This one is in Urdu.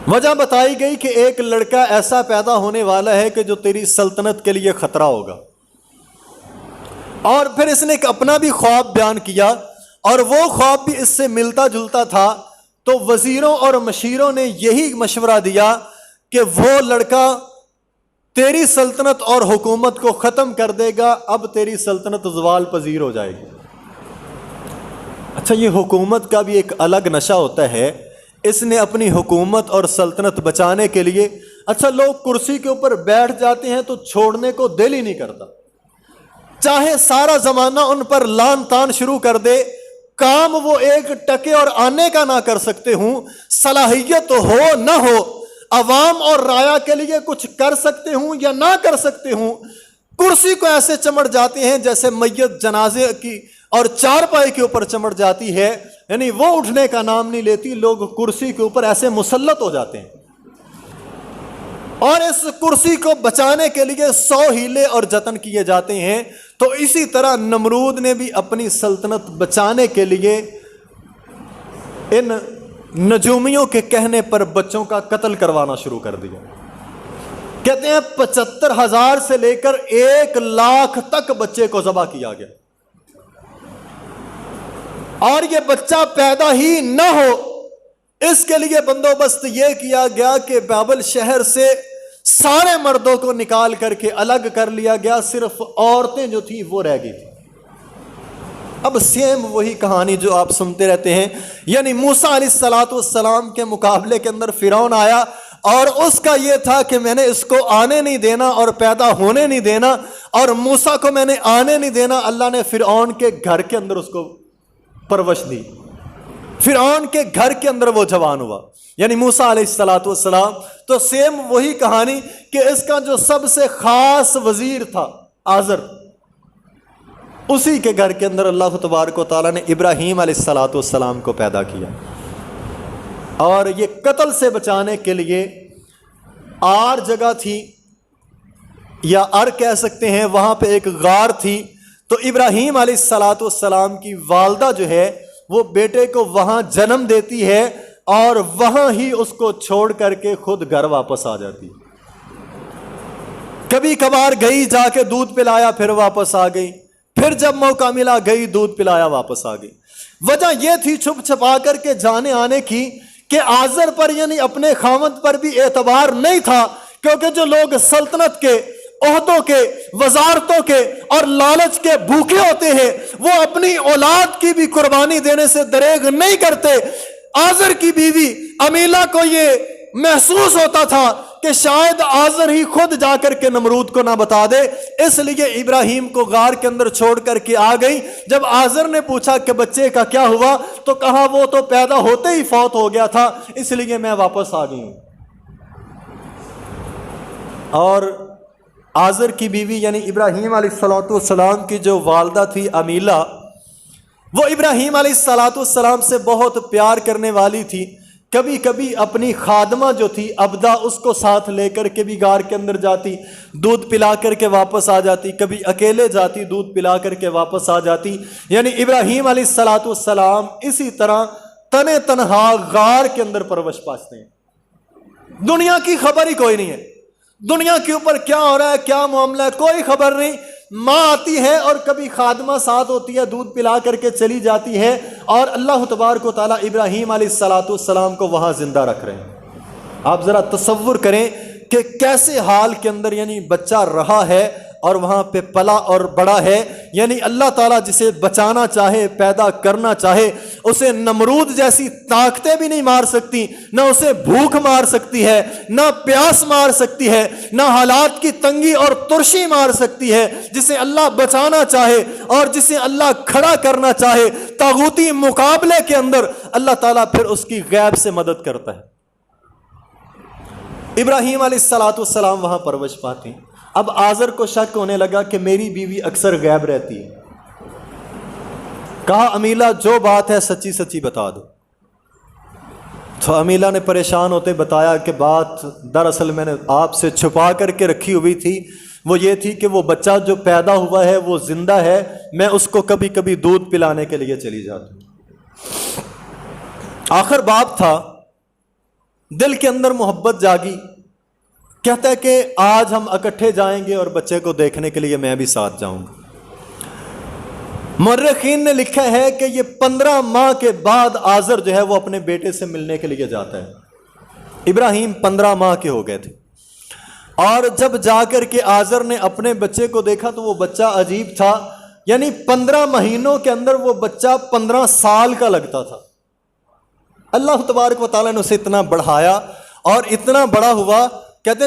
وجہ بتائی گئی کہ ایک لڑکا ایسا پیدا ہونے والا ہے کہ جو تیری سلطنت کے لیے خطرہ ہوگا. اور پھر اس نے ایک اپنا بھی خواب بیان کیا اور وہ خواب بھی اس سے ملتا جلتا تھا. تو وزیروں اور مشیروں نے یہی مشورہ دیا کہ وہ لڑکا تیری سلطنت اور حکومت کو ختم کر دے گا، اب تیری سلطنت زوال پذیر ہو جائے گی. اچھا، یہ حکومت کا بھی ایک الگ نشہ ہوتا ہے. اس نے اپنی حکومت اور سلطنت بچانے کے لیے، اچھا لوگ کرسی کے اوپر بیٹھ جاتے ہیں تو چھوڑنے کو دل ہی نہیں کرتا، چاہے سارا زمانہ ان پر لان تان شروع کر دے، کام وہ ایک ٹکے اور آنے کا نہ کر سکتے ہوں، صلاحیت ہو نہ ہو، عوام اور رعایا کے لیے کچھ کر سکتے ہوں یا نہ کر سکتے ہوں، کرسی کو ایسے چمٹ جاتے ہیں جیسے میت جنازے کی اور چارپائی کے اوپر چمٹ جاتی ہے. یعنی وہ اٹھنے کا نام نہیں لیتی، لوگ کرسی کے اوپر ایسے مسلط ہو جاتے ہیں. اور اس کرسی کو بچانے کے لیے 100 ہیلے اور جتن کیے جاتے ہیں. تو اسی طرح نمرود نے بھی اپنی سلطنت بچانے کے لیے ان نجومیوں کے کہنے پر بچوں کا قتل کروانا شروع کر دیا. کہتے ہیں 75,000 سے لے کر 1,00,000 تک بچے کو ذبح کیا گیا. اور یہ بچہ پیدا ہی نہ ہو اس کے لیے بندوبست یہ کیا گیا کہ بابل شہر سے سارے مردوں کو نکال کر کے الگ کر لیا گیا، صرف عورتیں جو تھی وہ رہ گئی تھی. اب سیم وہی کہانی جو آپ سنتے رہتے ہیں. یعنی موسیٰ علیہ السلام کے مقابلے کے اندر فرعون آیا اور اس کا یہ تھا کہ میں نے اس کو آنے نہیں دینا اور پیدا ہونے نہیں دینا، اور موسیٰ کو میں نے آنے نہیں دینا. اللہ نے فرعون کے گھر کے اندر اس کو پرورش دی، فرعون کے گھر کے اندر وہ جوان ہوا، یعنی موسیٰ علیہ السلام. تو سیم وہی کہانی کہ اس کا جو سب سے خاص وزیر تھا آزر، اسی کے گھر کے اندر اللہ تبارک و تعالیٰ نے ابراہیم علیہ السلام کو پیدا کیا. اور یہ قتل سے بچانے کے لیے آر جگہ تھی یا ار کہہ سکتے ہیں، وہاں پہ ایک غار تھی. تو ابراہیم علیہ السلام کی والدہ جو ہے وہ بیٹے کو وہاں جنم دیتی ہے اور وہاں ہی اس کو چھوڑ کر کے خود گھر واپس آ جاتی. کبھی کبھار گئی، جا کے دودھ پلایا، پھر واپس آ گئی، پھر جب موقع ملا گئی، دودھ پلایا، واپس آ گئی. وجہ یہ تھی چھپ چھپا کر کے جانے آنے کی کہ آزر پر یعنی اپنے خاوند پر بھی اعتبار نہیں تھا، کیونکہ جو لوگ سلطنت کے، عہدوں کے، وزارتوں کے اور لالچ کے بھوکے ہوتے ہیں وہ اپنی اولاد کی بھی قربانی دینے سے دریغ نہیں کرتے. آزر کی بیوی امیلہ کو یہ محسوس ہوتا تھا کہ شاید آزر ہی خود جا کر کے نمرود کو نہ بتا دے، اس لیے ابراہیم کو غار کے اندر چھوڑ کر کے آ گئی. جب آزر نے پوچھا کہ بچے کا کیا ہوا تو کہا وہ تو پیدا ہوتے ہی فوت ہو گیا تھا، اس لیے میں واپس آ گئی ہوں. اور آزر کی بیوی یعنی ابراہیم علیہ السلام کی جو والدہ تھی امیلہ، وہ ابراہیم علیہ السلام سے بہت پیار کرنے والی تھی. کبھی کبھی اپنی خادمہ جو تھی عبدہ، اس کو ساتھ لے کر کے بھی غار کے اندر جاتی، دودھ پلا کر کے واپس آ جاتی، کبھی اکیلے جاتی، دودھ پلا کر کے واپس آ جاتی. یعنی ابراہیم علیہ السلام اسی طرح تنے تنہا غار کے اندر پرورش پاتے ہیں. دنیا کی خبر ہی کوئی نہیں ہے، دنیا کے اوپر کیا ہو رہا ہے، کیا معاملہ ہے، کوئی خبر نہیں. ماں آتی ہے اور کبھی خادمہ ساتھ ہوتی ہے، دودھ پلا کر کے چلی جاتی ہے، اور اللہ تبارک و تعالیٰ ابراہیم علیہ السلام کو وہاں زندہ رکھ رہے ہیں. آپ ذرا تصور کریں کہ کیسے حال کے اندر یعنی بچہ رہا ہے اور وہاں پہ پلا اور بڑا ہے. یعنی اللہ تعالیٰ جسے بچانا چاہے، پیدا کرنا چاہے، اسے نمرود جیسی طاقتیں بھی نہیں مار سکتی، نہ اسے بھوک مار سکتی ہے، نہ پیاس مار سکتی ہے، نہ حالات کی تنگی اور ترشی مار سکتی ہے. جسے اللہ بچانا چاہے اور جسے اللہ کھڑا کرنا چاہے طاغوتی مقابلے کے اندر، اللہ تعالیٰ پھر اس کی غیب سے مدد کرتا ہے. ابراہیم علیہ السلام وہاں پرورش پاتے ہیں. اب آزر کو شک ہونے لگا کہ میری بیوی اکثر غائب رہتی ہے. کہا امیلہ جو بات ہے سچی سچی بتا دو. تو امیلہ نے پریشان ہوتے بتایا کہ بات دراصل میں نے آپ سے چھپا کر کے رکھی ہوئی تھی، وہ یہ تھی کہ وہ بچہ جو پیدا ہوا ہے وہ زندہ ہے، میں اس کو کبھی کبھی دودھ پلانے کے لیے چلی جاتی ہوں. آخر باپ تھا دل کے اندر محبت جاگی، کہتا ہے کہ آج ہم اکٹھے جائیں گے اور بچے کو دیکھنے کے لیے میں بھی ساتھ جاؤں گا۔ مورخین نے لکھا ہے کہ یہ 15 ماہ کے بعد آزر جو ہے وہ اپنے بیٹے سے ملنے کے لیے جاتا ہے۔ ابراہیم 15 ماہ کے ہو گئے تھے، اور جب جا کر کے آزر نے اپنے بچے کو دیکھا تو وہ بچہ عجیب تھا، یعنی 15 مہینوں کے اندر وہ بچہ 15 سال کا لگتا تھا۔ اللہ تبارک و تعالیٰ نے اسے اتنا بڑھایا اور اتنا بڑا ہوا، کہتے ہیں